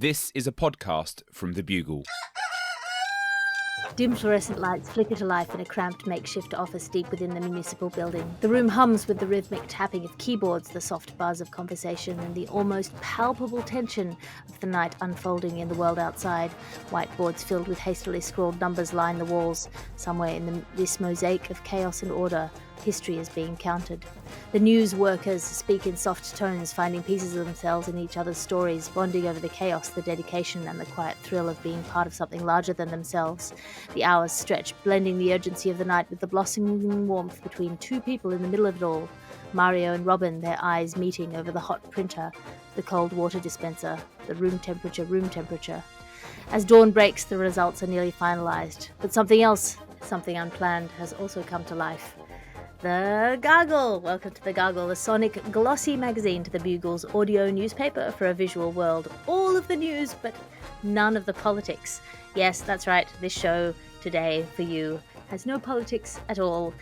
This is a podcast from the Bugle. Dim fluorescent lights flicker to life in a cramped makeshift office deep within the municipal building. The room hums with the rhythmic tapping of keyboards, the soft buzz of conversation, and the almost palpable tension of the night unfolding in the world outside. Whiteboards filled with hastily scrawled numbers line the walls. Somewhere in this mosaic of chaos and order, history is being counted. The news workers speak in soft tones, finding pieces of themselves in each other's stories, bonding over the chaos, the dedication, and the quiet thrill of being part of something larger than themselves. The hours stretch, blending the urgency of the night with the blossoming warmth between two people in the middle of it all. Mario and Robin, their eyes meeting over the hot printer, the cold water dispenser, the room temperature. As dawn breaks, the results are nearly finalized. But something else, something unplanned, has also come to life. The Gargle! Welcome to the Gargle, the sonic, glossy magazine to the Bugle's audio newspaper for a visual world. All of the news, but none of the politics. Yes, that's right, this show today for you has no politics at all.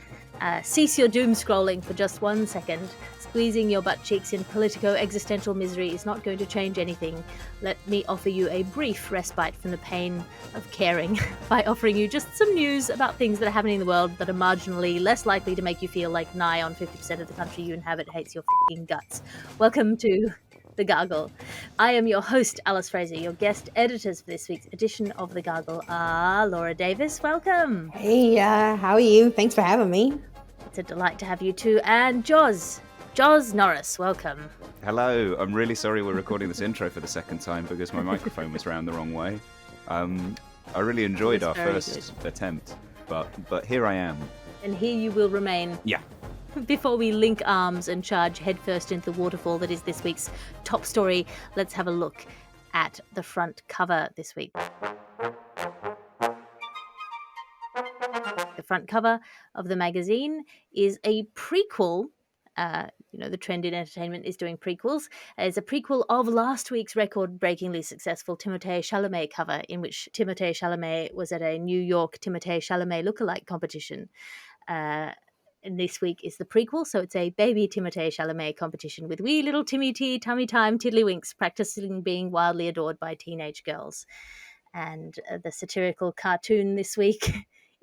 Cease your doom scrolling for just 1 second. Squeezing your butt cheeks in politico-existential misery is not going to change anything. Let me offer you a brief respite from the pain of caring by offering you just some news about things that are happening in the world that are marginally less likely to make you feel like nigh on 50% of the country you inhabit hates your f***ing guts. Welcome to The Gargle. I am your host, Alice Fraser. Your guest editors for this week's edition of The Gargle are Laura Davis. Welcome. Hey, how are you? Thanks for having me. It's a delight to have you too. And Joz Norris, welcome. Hello, I'm really sorry we're recording this intro for the second time because my microphone was round the wrong way. I really enjoyed our first attempt, but here I am. And here you will remain. Yeah. Before we link arms and charge headfirst into the waterfall that is this week's top story, let's have a look at the front cover this week. The front cover of the magazine is a prequel. The trend in entertainment is doing prequels. It's a prequel of last week's record-breakingly successful Timothée Chalamet cover, in which Timothée Chalamet was at a New York Timothée Chalamet lookalike competition. And this week is the prequel, so it's a baby Timothée Chalamet competition with wee little Timmy T, tummy time, tiddlywinks, practicing being wildly adored by teenage girls. And the satirical cartoon this week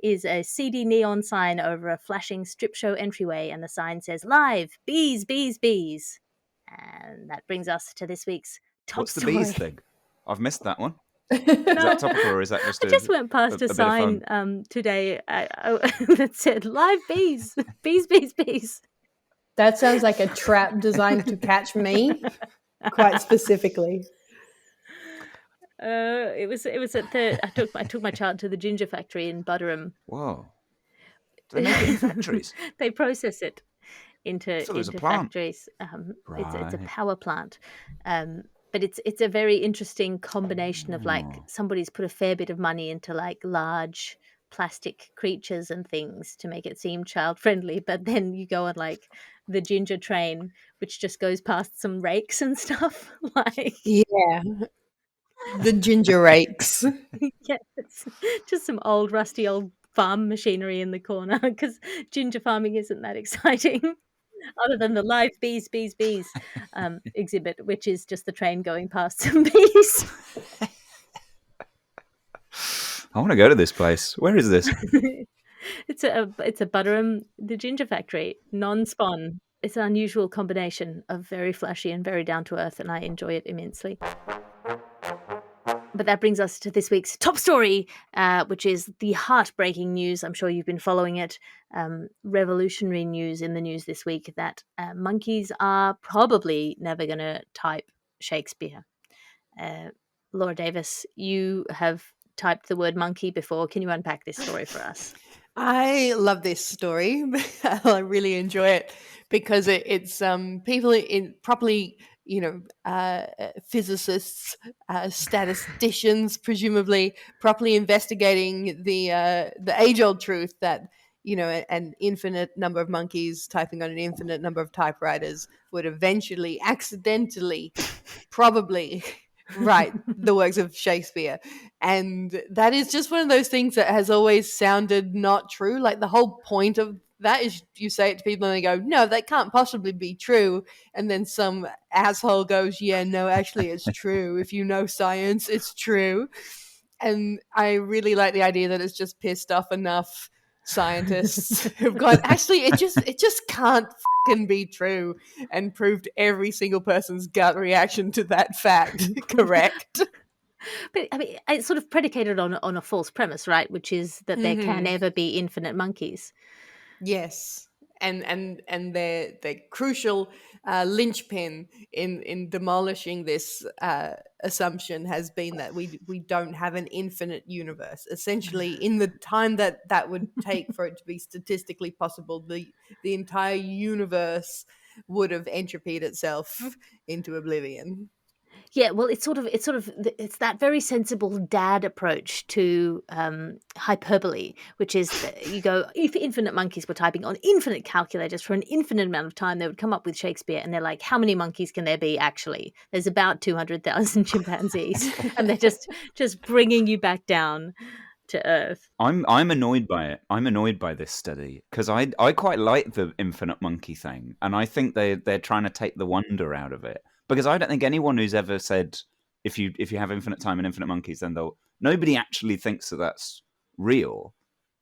is a seedy neon sign over a flashing strip show entryway, and the sign says, "Live, bees, bees, bees." And that brings us to this week's top story. What's the bees thing? I've missed that one. Is that topical or is that just I just went past a sign today that said, "Live bees, bees, bees, bees." That sounds like a trap designed to catch me, quite specifically. It was at the. I took my child to the ginger factory in Butterham. Whoa! They make it in factories. They process it into factories. Right. It's a power plant, but it's a very interesting combination of like somebody's put a fair bit of money into like large plastic creatures and things to make it seem child friendly, but then you go on like the ginger train, which just goes past some rakes and stuff. Yeah. The ginger rakes. Yes, just some rusty old farm machinery in the corner because ginger farming isn't that exciting other than the live bees, bees, bees exhibit, which is just the train going past some bees. I want to go to this place. Where is this? It's a Butterham, the ginger factory, non-spawn. It's an unusual combination of very flashy and very down to earth, and I enjoy it immensely. But that brings us to this week's top story, which is the heartbreaking news. I'm sure you've been following it. Revolutionary news in the news this week that monkeys are probably never going to type Shakespeare. Laura Davis, you have typed the word monkey before. Can you unpack this story for us? I love this story. I really enjoy it because it's people in properly, physicists, statisticians, presumably properly investigating the age-old truth that an infinite number of monkeys typing on an infinite number of typewriters would eventually, accidentally, probably write the works of Shakespeare. And that is just one of those things that has always sounded not true. Like the whole point of that is, you say it to people and they go, no, that can't possibly be true. And then some asshole goes, yeah, no, actually it's true. If you know science, it's true. And I really like the idea that it's just pissed off enough scientists who've gone, actually, it just can't fucking be true, and proved every single person's gut reaction to that fact correct. But I mean, it's sort of predicated on a false premise, right? Which is that there can never be infinite monkeys. Yes, and their crucial linchpin in demolishing this assumption has been that we don't have an infinite universe. Essentially, in the time that would take for it to be statistically possible, the entire universe would have entropied itself into oblivion. Yeah, well, it's that very sensible dad approach to hyperbole, which is that you go, if infinite monkeys were typing on infinite calculators for an infinite amount of time, they would come up with Shakespeare, and they're like, how many monkeys can there be actually? There's about 200,000 chimpanzees, and they're just bringing you back down to earth. I'm annoyed by it. I'm annoyed by this study because I quite like the infinite monkey thing, and I think they're trying to take the wonder out of it. Because I don't think anyone who's ever said if you have infinite time and infinite monkeys, then nobody actually thinks that that's real.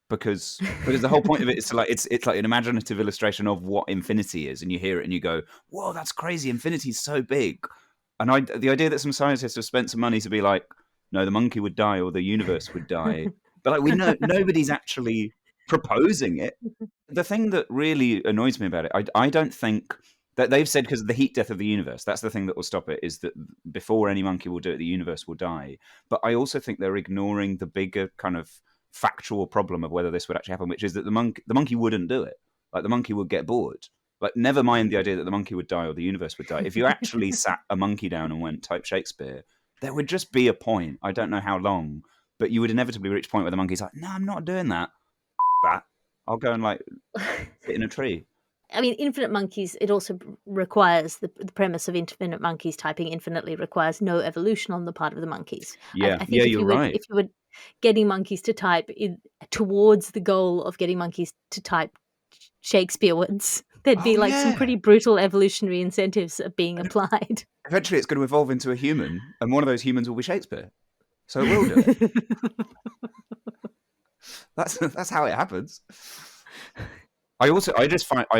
Because the whole point of it is to it's like an imaginative illustration of what infinity is, and you hear it and you go, whoa, that's crazy, infinity's so big. And the idea that some scientists have spent some money to be like, no, the monkey would die or the universe would die. But like we know nobody's actually proposing it. The thing that really annoys me about it, I don't think that they've said because of the heat death of the universe, that's the thing that will stop it, is that before any monkey will do it, the universe will die. But I also think they're ignoring the bigger kind of factual problem of whether this would actually happen, which is that the monkey wouldn't do it. Like the monkey would get bored. Like never mind the idea that the monkey would die or the universe would die. If you actually sat a monkey down and went type Shakespeare, there would just be a point. I don't know how long, but you would inevitably reach a point where the monkey's like, no, I'm not doing that. I'll go and like sit in a tree. I mean, infinite monkeys, it also requires the premise of infinite monkeys typing infinitely requires no evolution on the part of the monkeys. Yeah, I think if you're right. If you were getting monkeys to type towards the goal of getting monkeys to type Shakespeare words, there'd be some pretty brutal evolutionary incentives being applied. Eventually it's going to evolve into a human, and one of those humans will be Shakespeare. So it will do it. That's how it happens. I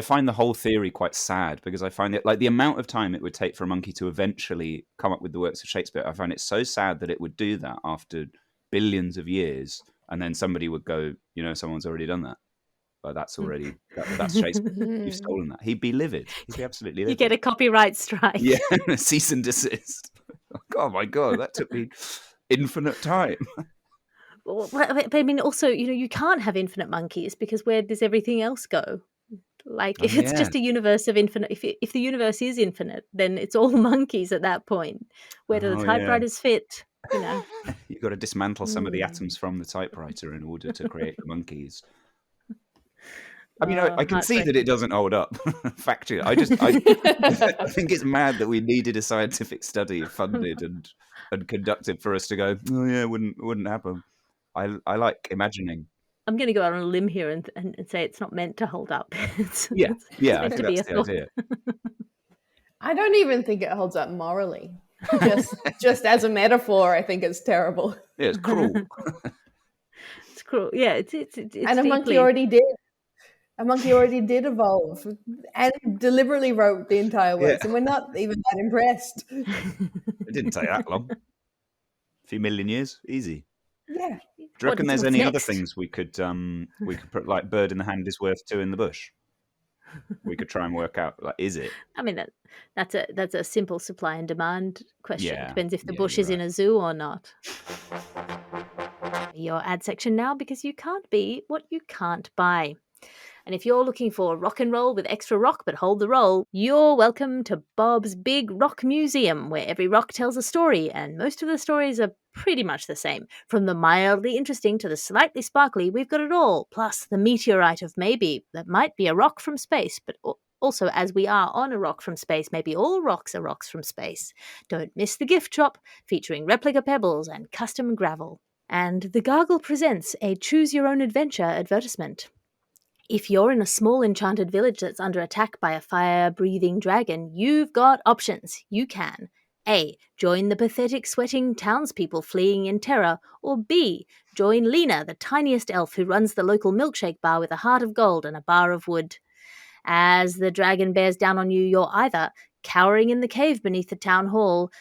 find the whole theory quite sad because I find it like the amount of time it would take for a monkey to eventually come up with the works of Shakespeare. I find it so sad that it would do that after billions of years, and then somebody would go, someone's already done that. But that's already that's Shakespeare. You've stolen that. He'd be livid. He'd be absolutely livid. You get a copyright strike. Yeah, cease and desist. Oh my god, that took me infinite time. But I mean, also, you can't have infinite monkeys because where does everything else go? Like, if it's just a universe of infinite, if the universe is infinite, then it's all monkeys at that point. Where do the typewriters fit? You've got to dismantle some of the atoms from the typewriter in order to create the monkeys. I mean, I can see that it doesn't hold up factually. I think it's mad that we needed a scientific study funded and conducted for us to go, oh yeah, it wouldn't happen. I like imagining. I'm going to go out on a limb here and say it's not meant to hold up. I think that's the idea. I don't even think it holds up morally. Just as a metaphor, I think it's terrible. Yeah, it's cruel. It's cruel. Yeah, it's and a monkey already did. A monkey already did evolve and deliberately wrote the entire works, and we're not even that impressed. It didn't take that long. A few million years, easy. Yeah. Do you reckon there's any other things we could put, like bird in the hand is worth two in the bush? We could try and work out, like, is it? I mean, that's a simple supply and demand question. Yeah. Depends if the bush is in a zoo or not. Your ad section now, because you can't be what you can't buy. And if you're looking for rock and roll with extra rock but hold the roll, you're welcome to Bob's Big Rock Museum, where every rock tells a story, and most of the stories are pretty much the same. From the mildly interesting to the slightly sparkly, we've got it all, plus the meteorite of maybe that might be a rock from space, but also, as we are on a rock from space, maybe all rocks are rocks from space. Don't miss the gift shop, featuring replica pebbles and custom gravel. And the Gargle presents a choose-your-own-adventure advertisement. If you're in a small enchanted village that's under attack by a fire-breathing dragon, you've got options. You can A. Join the pathetic, sweating townspeople fleeing in terror, or B. Join Lena, the tiniest elf who runs the local milkshake bar with a heart of gold and a bar of wood. As the dragon bears down on you, you're either cowering in the cave beneath the town hall,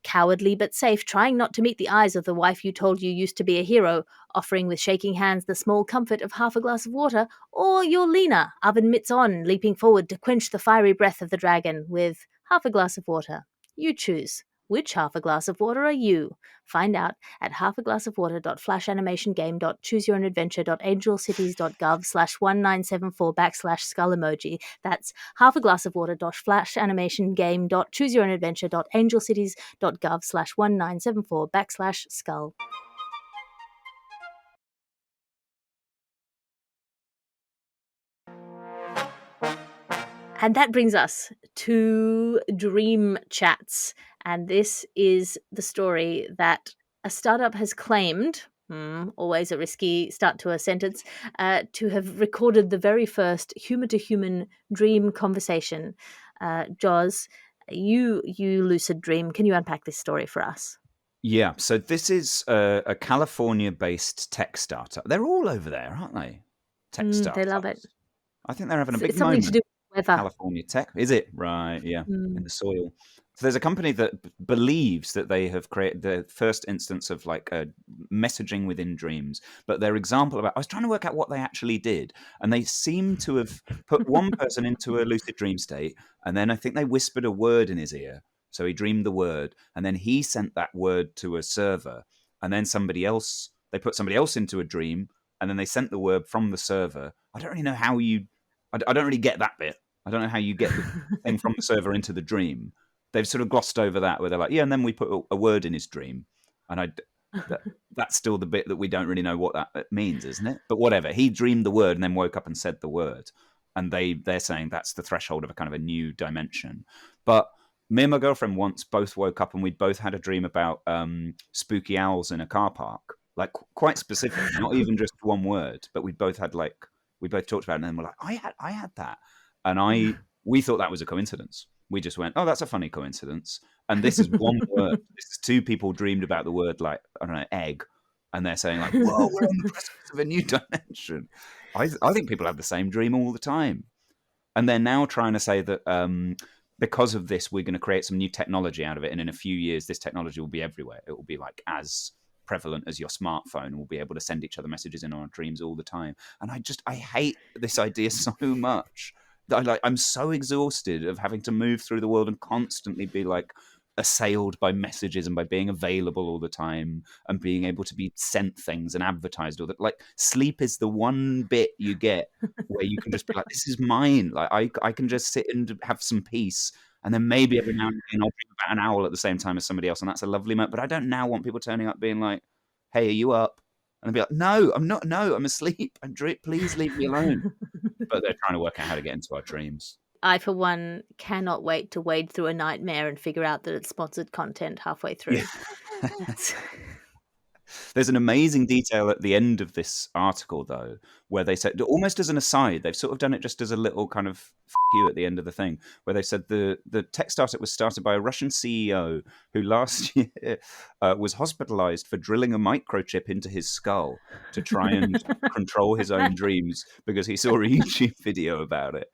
cowardly but safe, trying not to meet the eyes of the wife you told you used to be a hero, offering with shaking hands the small comfort of half a glass of water, or you're Lena, oven mitts on, leaping forward to quench the fiery breath of the dragon with half a glass of water. You choose. Which half a glass of water are you? Find out at halfaglassofwater.flashanimation.chooseyouradventure.angelcities.gov/1974/skull emoji. That's halfaglassofwater.flashanimation.chooseyouradventure.angelcities.gov/1974/skull. And that brings us to Dream Chats. And this is the story that a startup has claimed, always a risky start to a sentence, to have recorded the very first human-to-human dream conversation. Joz, you lucid dream. Can you unpack this story for us? Yeah, so this is a California-based tech startup. They're all over there, aren't they? Tech startups. They love it. I think they're having a big It's something moment. to do with weather. California tech, is it? Right, yeah, in the soil. So there's a company that believes that they have created the first instance of like messaging within dreams. But their example I was trying to work out what they actually did, and they seem to have put one person into a lucid dream state, and then I think they whispered a word in his ear. So he dreamed the word, and then he sent that word to a server, and then they put somebody else into a dream, and then they sent the word from the server. I don't really know how I don't really get that bit. I don't know how you get the thing from the server into the dream. They've sort of glossed over that where they're like, yeah, and then we put a word in his dream. And that's still the bit that we don't really know what that means, isn't it? But whatever. He dreamed the word and then woke up and said the word. And they're saying that's the threshold of a kind of a new dimension. But me and my girlfriend once both woke up and we both had a dream about spooky owls in a car park. Like quite specific, not even just one word, but we both talked about it and then we're like, I had that. And we thought that was a coincidence. We just went, oh, that's a funny coincidence. And this is one word. This is two people dreamed about the word, like, I don't know, egg. And they're saying like, whoa, we're on the precipice of a new dimension. I think people have the same dream all the time. And they're now trying to say that because of this, we're going to create some new technology out of it. And in a few years, this technology will be everywhere. It will be like as prevalent as your smartphone. We'll be able to send each other messages in our dreams all the time. And I hate this idea so much. I'm so exhausted of having to move through the world and constantly be like assailed by messages and by being available all the time and being able to be sent things and advertised all that. Like sleep is the one bit you get where you can just be like, this is mine. Like I can just sit and have some peace. And then maybe every now and again I'll dream about an owl at the same time as somebody else, and that's a lovely moment. But I don't now want people turning up being like, hey, are you up? And I'd be like, no, I'm not. No, I'm asleep. Please leave me alone. But they're trying to work out how to get into our dreams. I, for one, cannot wait to wade through a nightmare and figure out that it's sponsored content halfway through. Yeah. There's an amazing detail at the end of this article, though, where they said, almost as an aside, they've sort of done it just as a little kind of you at the end of the thing, where they said the tech startup was started by a Russian CEO who last year was hospitalized for drilling a microchip into his skull to try and control his own dreams because he saw a YouTube video about it.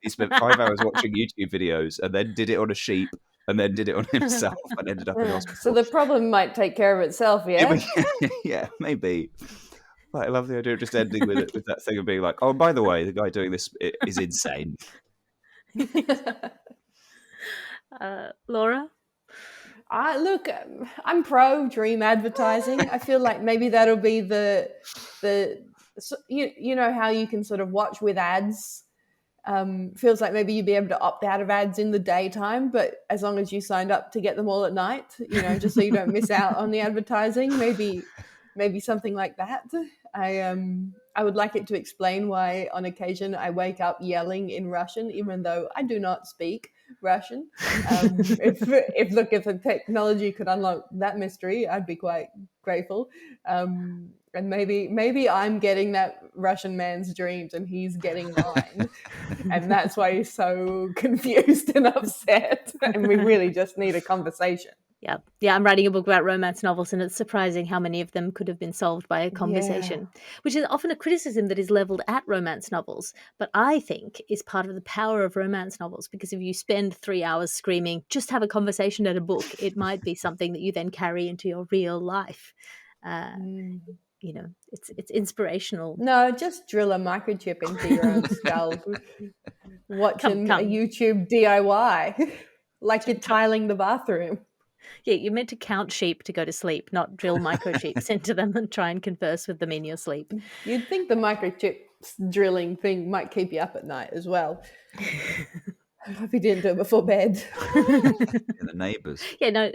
He spent 5 hours watching YouTube videos and then did it on a sheep and then did it on himself and ended up in hospital. So the problem might take care of itself, yeah? Yeah, maybe. But I love the idea of just ending with it, with that thing of being like, oh, by the way, the guy doing this is insane. Laura? Look, I'm pro dream advertising. I feel like maybe that'll be the you know how you can sort of watch with ads. Feels like maybe you'd be able to opt out of ads in the daytime, but as long as you signed up to get them all at night, just so you don't miss out on the advertising, maybe something like that. I would like it to explain why on occasion I wake up yelling in Russian, even though I do not speak Russian. If the technology could unlock that mystery, I'd be quite grateful. And maybe I'm getting that Russian man's dreams and he's getting mine. And that's why he's so confused and upset. And we really just need a conversation. Yeah, I'm writing a book about romance novels, and it's surprising how many of them could have been solved by a conversation, which is often a criticism that is leveled at romance novels, but I think is part of the power of romance novels, because if you spend 3 hours screaming, just have a conversation at a book, it might be something that you then carry into your real life. You know, it's inspirational. No, just drill a microchip into your own skull. Watching a YouTube DIY, like you're tiling the bathroom. Yeah, you're meant to count sheep to go to sleep, not drill microchips into them and try and converse with them in your sleep. You'd think the microchips drilling thing might keep you up at night as well. I hope you didn't do it before bed. The neighbours. Yeah, no,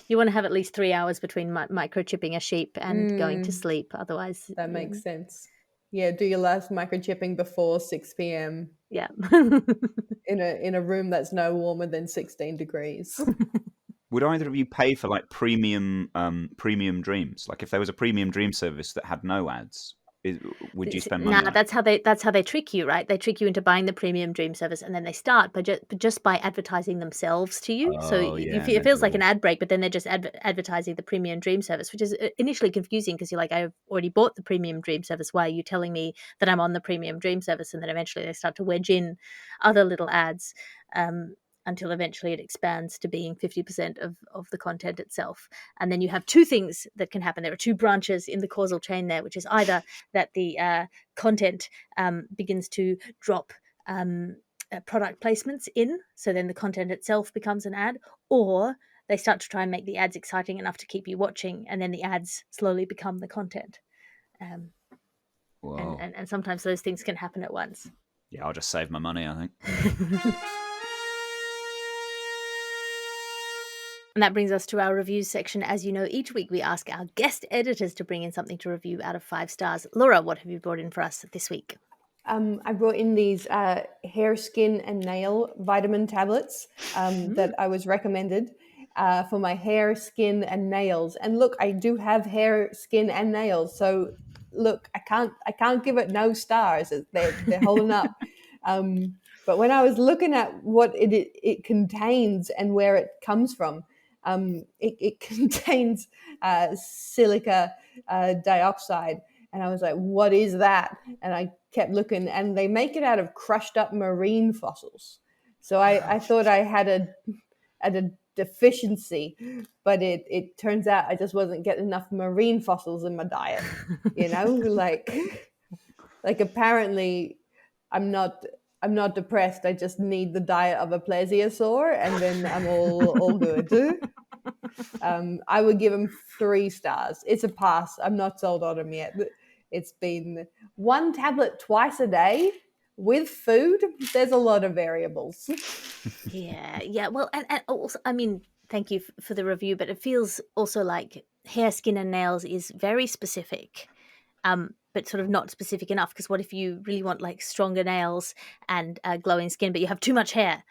you want to have at least 3 hours between microchipping a sheep and going to sleep. Otherwise, that makes sense. Yeah, do your last microchipping before 6 p.m. Yeah, in a room that's no warmer than 16 degrees. Would either of you pay for like premium dreams? Like if there was a premium dream service that had no ads, would you spend money? Nah, that's how they trick you, right? They trick you into buying the premium dream service, and then they start by just by advertising themselves to you. So it feels like an ad break, but then they're just advertising the premium dream service, which is initially confusing because you're like, I've already bought the premium dream service. Why are you telling me that I'm on the premium dream service? And then eventually they start to wedge in other little ads. Until eventually it expands to being 50% of the content itself. And then you have two things that can happen. There are two branches in the causal chain there, which is either that the content begins to drop product placements in, so then the content itself becomes an ad, or they start to try and make the ads exciting enough to keep you watching, and then the ads slowly become the content. And sometimes those things can happen at once. Yeah, I'll just save my money, I think. And that brings us to our reviews section. As you know, each week we ask our guest editors to bring in something to review out of 5 stars. Laura, what have you brought in for us this week? I brought in these hair, skin, and nail vitamin tablets that I was recommended for my hair, skin, and nails. And look, I do have hair, skin, and nails. So look, I can't give it no stars. They're holding up. But when I was looking at what it contains and where it comes from, it contains silica dioxide. And I was like, what is that? And I kept looking, and they make it out of crushed up marine fossils. So I thought I had a deficiency, but it turns out I just wasn't getting enough marine fossils in my diet. You know, like apparently I'm not depressed. I just need the diet of a plesiosaur, and then I'm all good. I would give them 3 stars. It's a pass. I'm not sold on them yet. It's been 1 tablet twice a day with food. There's a lot of variables. Yeah. Well, and also, I mean, thank you for the review, but it feels also like hair, skin, and nails is very specific. But sort of not specific enough, because what if you really want like stronger nails and glowing skin, but you have too much hair?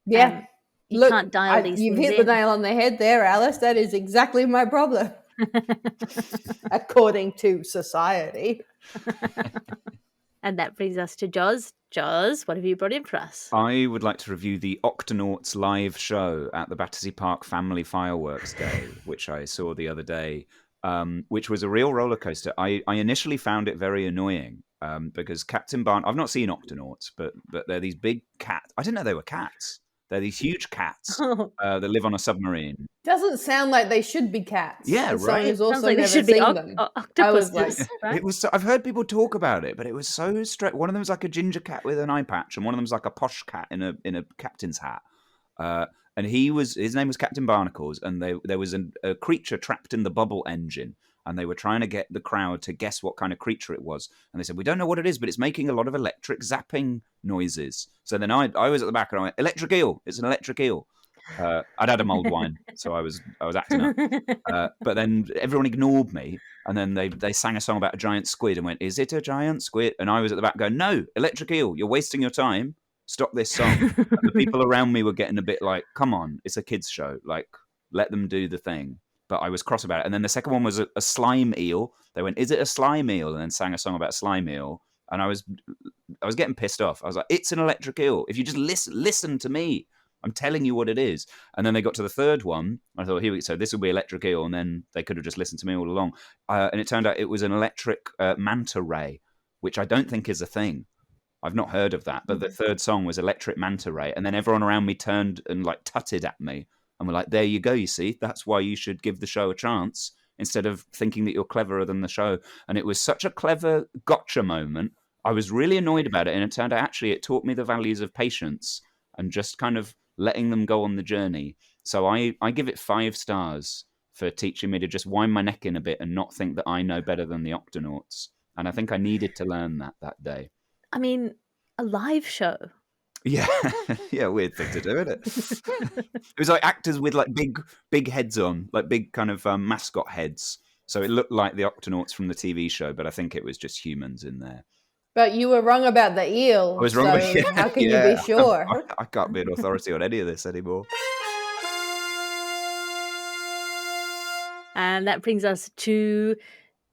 Yeah. You can't dial these You've things hit the nail on the head there, Alice. That is exactly my problem. According to society. And that brings us to Joz. Joz, what have you brought in for us? I would like to review the Octonauts live show at the Battersea Park Family Fireworks Day, which I saw the other day. Which was a real roller coaster. I initially found it very annoying because Captain I've not seen Octonauts, but they're these big cats. I didn't know they were cats. They're these huge cats that live on a submarine. Doesn't sound like they should be cats. Yeah, right. Who's also sounds like they never should be seen them. octopuses. Right? It was. I've heard people talk about it, but it was so straight. One of them was like a ginger cat with an eye patch, and one of them was like a posh cat in a captain's hat. And his name was Captain Barnacles, and there was a creature trapped in the bubble engine, and they were trying to get the crowd to guess what kind of creature it was. And they said, we don't know what it is, but it's making a lot of electric zapping noises. So then I was at the back and I went, electric eel, it's an electric eel. I'd had a mulled wine, so I was acting up. But then everyone ignored me, and then they sang a song about a giant squid and went, is it a giant squid? And I was at the back going, no, electric eel, you're wasting your time. Stop this song. And the people around me were getting a bit like, come on, it's a kids show. Like, let them do the thing. but I was cross about it. And then the second one was a slime eel. They went, "Is it a slime eel?" And then sang a song about a slime eel. And I was getting pissed off. I was like, "It's an electric eel. If you just listen to me, I'm telling you what it is." And then they got to the third one. I thought, so this will be electric eel, and then they could have just listened to me all along. And it turned out it was an electric manta ray, which I don't think is a thing. I've not heard of that. But the third song was electric manta ray, and then everyone around me turned and like tutted at me, and were like, "There you go. You see, that's why you should give the show a chance instead of thinking that you're cleverer than the show." And it was such a clever gotcha moment. I was really annoyed about it, and it turned out actually it taught me the values of patience and just kind of letting them go on the journey. So I give it 5 stars for teaching me to just wind my neck in a bit and not think that I know better than the Octonauts. And I think I needed to learn that day. I mean, a live show. Yeah, yeah, weird thing to do, isn't it? It was like actors with like big heads on, like big kind of mascot heads. So it looked like the Octonauts from the TV show, but I think it was just humans in there. But you were wrong about the eel. I was wrong. So how can you be sure? I can't be an authority on any of this anymore. And that brings us to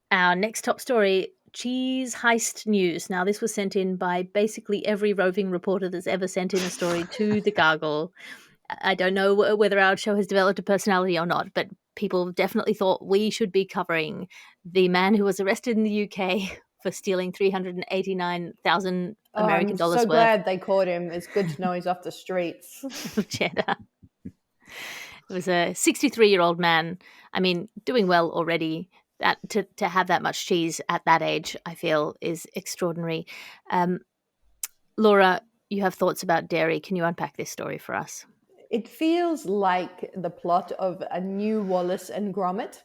our next top story, cheese heist news. Now, this was sent in by basically every roving reporter that's ever sent in a story to the Gargle. I don't know whether our show has developed a personality or not, but people definitely thought we should be covering the man who was arrested in the UK for stealing $389,000 American dollars I'm so worth. glad they caught him. It's good to know he's off the streets. Of cheddar. It was a 63-year-old man. I mean, doing well already. That to have that much cheese at that age, I feel, is extraordinary. Laura, you have thoughts about dairy. Can you unpack this story for us? It feels like the plot of a new Wallace and Gromit,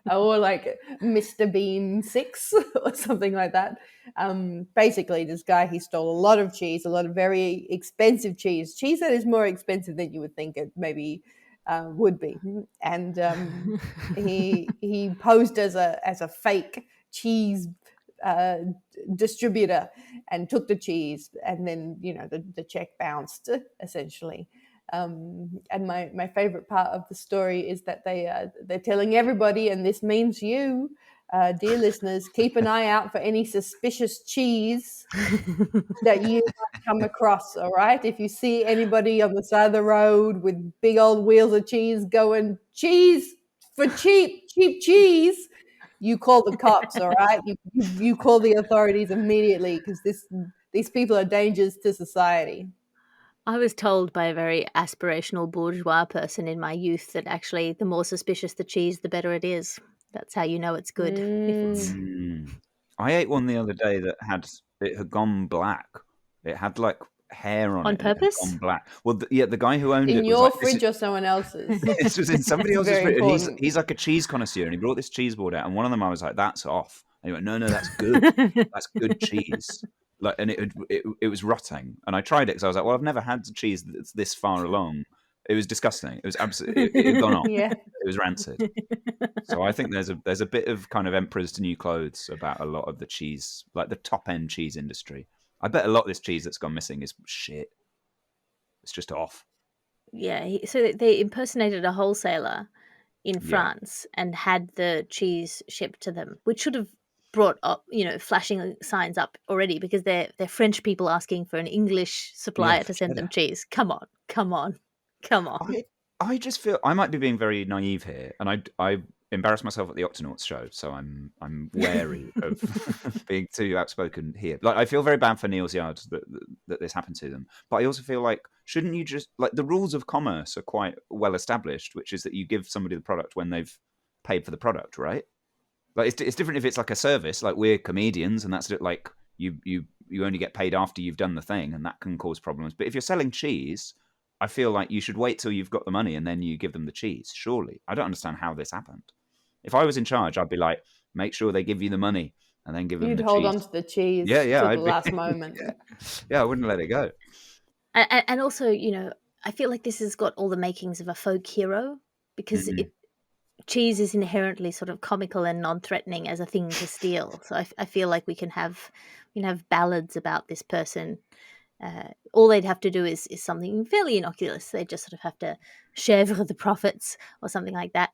or like Mr. Bean 6 or something like that. Basically, this guy, he stole a lot of cheese, a lot of very expensive cheese that is more expensive than you would think it maybe would be. And he posed as a fake cheese distributor and took the cheese, and then the check bounced essentially. And my favorite part of the story is that they're telling everybody, and this means you, dear listeners, keep an eye out for any suspicious cheese that you might come across. All right, if you see anybody on the side of the road with big old wheels of cheese going, "Cheese for cheap cheese," you call the cops, all right? You call the authorities immediately, because these people are dangers to society. I was told by a very aspirational bourgeois person in my youth that actually the more suspicious the cheese, the better it is. That's how you know it's good. I ate one the other day that had gone black. It had like hair on it. On purpose? On black. Well, the guy who owned it in was your like, fridge or someone else's. This was in somebody else's Very fridge. important. He's like a cheese connoisseur, and he brought this cheese board out, and one of them I was like, "That's off." And he went, "No, that's good. That's good cheese." Like, and it was rotting, and I tried it because I was like, "Well, I've never had cheese that's this far along." It was disgusting. It was absolutely it had gone off. Yeah. It was rancid. So I think there's a bit of kind of emperor's new clothes about a lot of the cheese, like the top end cheese industry. I bet a lot of this cheese that's gone missing is shit. It's just off. Yeah, so they impersonated a wholesaler in France and had the cheese shipped to them, which should have brought up, flashing signs up already, because they're French people asking for an English supplier to send them cheese. Come on. I just feel I might be being very naive here, and I embarrass myself at the Octonauts show, so I'm wary of being too outspoken here. Like, I feel very bad for Neil's Yard that this happened to them, but I also feel like, shouldn't you just, like, the rules of commerce are quite well established, which is that you give somebody the product when they've paid for the product, right? Like, it's different if it's like a service, like we're comedians, and that's like you only get paid after you've done the thing, and that can cause problems. But if you're selling cheese, I feel like you should wait till you've got the money and then you give them the cheese. Surely, I don't understand how this happened. If I was in charge, I'd be like, make sure they give you the money and then give them the cheese. You'd hold on to the cheese till the last moment. Yeah, I wouldn't let it go. And also, I feel like this has got all the makings of a folk hero, because cheese is inherently sort of comical and non-threatening as a thing to steal. So I feel like we can have ballads about this person All they'd have to do is something fairly innocuous. They just sort of have to chèvre the prophets or something like that.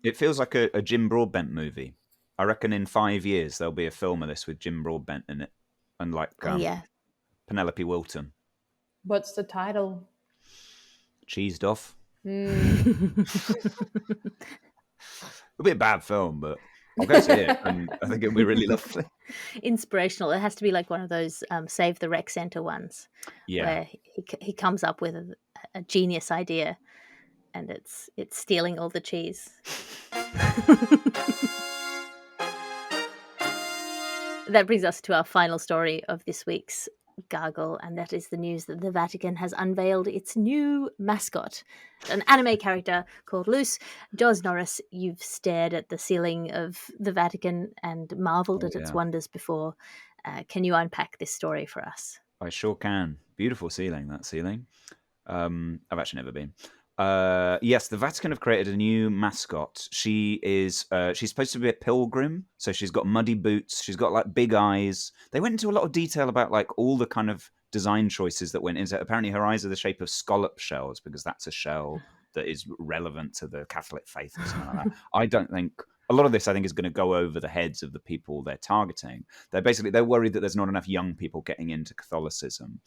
It feels like a Jim Broadbent movie. I reckon in 5 years there'll be a film of this with Jim Broadbent in it, and like Yeah. Penelope Wilton. What's the title? Cheesed off. Mm. It'll be a bad film, but I'll go see it, and I think it'll be really lovely. Inspirational. It has to be like one of those Save the Rec Center ones, where he comes up with a genius idea, and it's stealing all the cheese. That brings us to our final story of this week's Gargle, and that is the news that the Vatican has unveiled its new mascot, an anime character called Alice Joz Norris. You've stared at the ceiling of the Vatican and marveled at its wonders before. Can you unpack this story for us? I sure can. Beautiful ceiling, that ceiling. I've actually never been. Yes, the Vatican have created a new mascot. She's supposed to be a pilgrim, so she's got muddy boots. She's got like big eyes. They went into a lot of detail about like all the kind of design choices that went into it. Apparently, her eyes are the shape of scallop shells because that's a shell that is relevant to the Catholic faith or something like that. I don't think a lot of this, I think, is going to go over the heads of the people they're targeting. They're worried that there's not enough young people getting into Catholicism.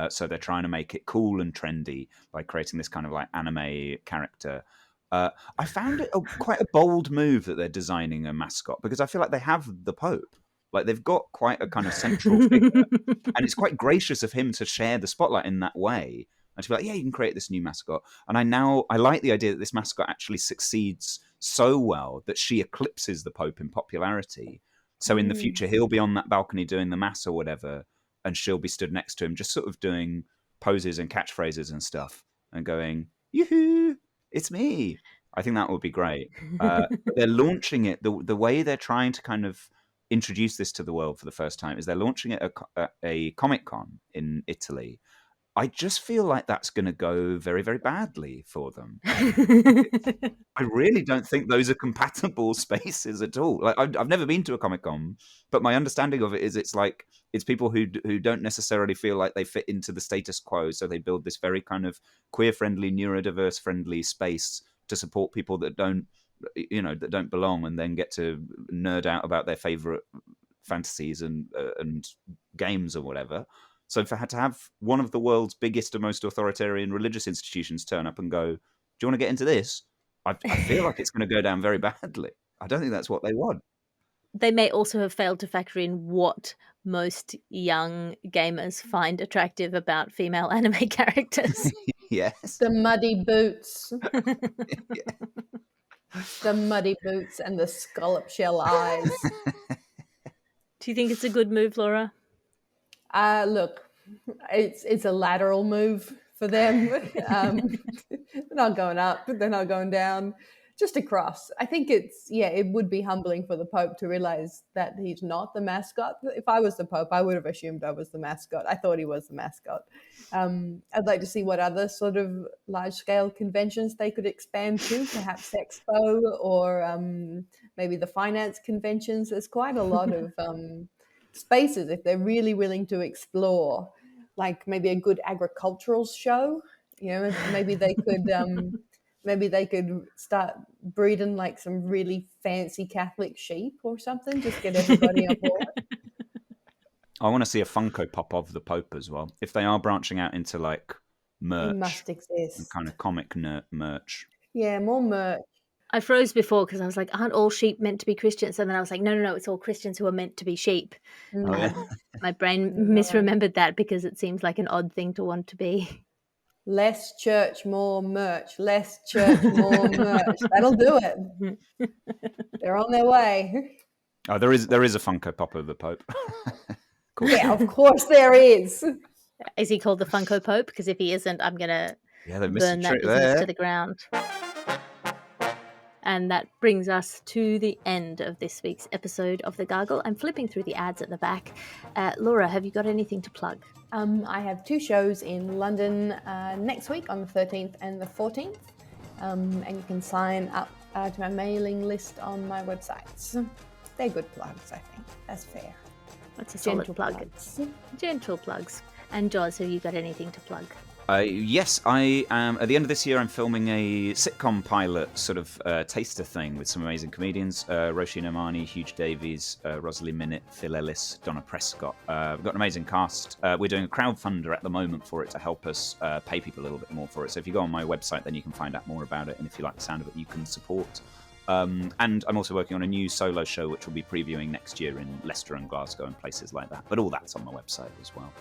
So they're trying to make it cool and trendy by creating this kind of like anime character. I found it quite a bold move that they're designing a mascot, because I feel like they have the Pope. Like they've got quite a kind of central figure, and it's quite gracious of him to share the spotlight in that way. And to be like, yeah, you can create this new mascot. And I like the idea that this mascot actually succeeds so well that she eclipses the Pope in popularity. So in the future, he'll be on that balcony doing the mass or whatever, and she'll be stood next to him, just sort of doing poses and catchphrases and stuff, and going, "Yoo-hoo, it's me." I think that would be great. But they're launching it the way they're trying to kind of introduce this to the world for the first time is they're launching it at a Comic-Con in Italy. I just feel like that's going to go very, very badly for them. I really don't think those are compatible spaces at all. Like I've never been to a Comic-Con, but my understanding of it is it's people who don't necessarily feel like they fit into the status quo, so they build this very kind of queer-friendly, neurodiverse-friendly space to support people that don't belong, and then get to nerd out about their favorite fantasies and games or whatever. So to have one of the world's biggest and most authoritarian religious institutions turn up and go, "Do you want to get into this?" I feel like it's going to go down very badly. I don't think that's what they want. They may also have failed to factor in what most young gamers find attractive about female anime characters. Yes. The muddy boots. The muddy boots and the scallop shell eyes. Do you think it's a good move, Laura? Look, it's a lateral move for them. They're not going up, they're not going down, just across. I think it would be humbling for the Pope to realize that he's not the mascot. If I was the Pope, I would have assumed I was the mascot. I thought he was the mascot. I'd like to see what other sort of large-scale conventions they could expand to, perhaps Expo or maybe the finance conventions. There's quite a lot of spaces if they're really willing to explore, like maybe a good agricultural show. Maybe they could start breeding like some really fancy Catholic sheep or something, just get everybody on board. I want to see a Funko Pop of the Pope as well, if they are branching out into like merch. It must exist. Kind of comic merch. Yeah, more merch. I froze before because I was like, aren't all sheep meant to be Christians? And then I was like, no, it's all Christians who are meant to be sheep. Oh, yeah. My brain misremembered that because it seems like an odd thing to want to be. Less church, more merch. Less church, more merch. That'll do it. They're on their way. Oh, there is a Funko Pop of the Pope. Yeah, of course there is. Is he called the Funko Pope? Because if he isn't, I'm going to burn that business there to the ground. And that brings us to the end of this week's episode of The Gargle. I'm flipping through the ads at the back. Laura, have you got anything to plug? I have 2 shows in London next week on the 13th and the 14th. And you can sign up to my mailing list on my websites. They're good plugs, I think. That's fair. That's a solid plug. Plugs. Gentle plugs. And Joz, have you got anything to plug? Yes, I am. At the end of this year, I'm filming a sitcom pilot sort of taster thing with some amazing comedians. Roisin O'Mahony, Hugh Davies, Rosalie Minnitt, Phil Ellis, Donna Prescott. We've got an amazing cast. We're doing a crowdfunder at the moment for it to help us pay people a little bit more for it. So if you go on my website, then you can find out more about it. And if you like the sound of it, you can support. And I'm also working on a new solo show, which we'll be previewing next year in Leicester and Glasgow and places like that. But all that's on my website as well.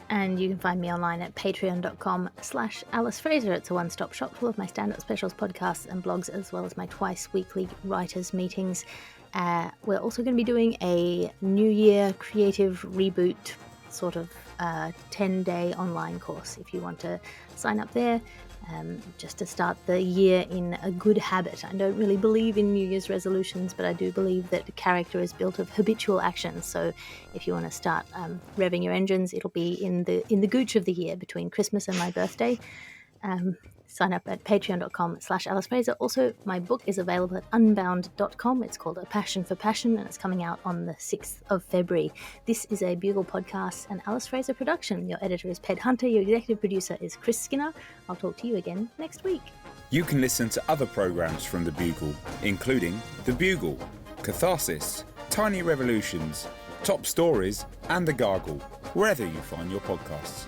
And you can find me online at patreon.com/Alice Fraser. It's a one-stop shop full of my stand-up specials, podcasts and blogs, as well as my twice-weekly writers' meetings. We're also going to be doing a New Year creative reboot sort of 10-day online course if you want to sign up there. Just to start the year in a good habit. I don't really believe in New Year's resolutions, but I do believe that character is built of habitual actions. So if you want to start revving your engines, it'll be in the gooch of the year between Christmas and my birthday. Sign up at patreon.com/Alice Fraser. Also, my book is available at unbound.com. It's called A Passion for Passion, and it's coming out on the 6th of February. This is a Bugle podcast and Alice Fraser production. Your editor is Ped Hunter. Your executive producer is Chris Skinner. I'll talk to you again next week. You can listen to other programmes from The Bugle, including The Bugle, Catharsis, Tiny Revolutions, Top Stories, and The Gargle, wherever you find your podcasts.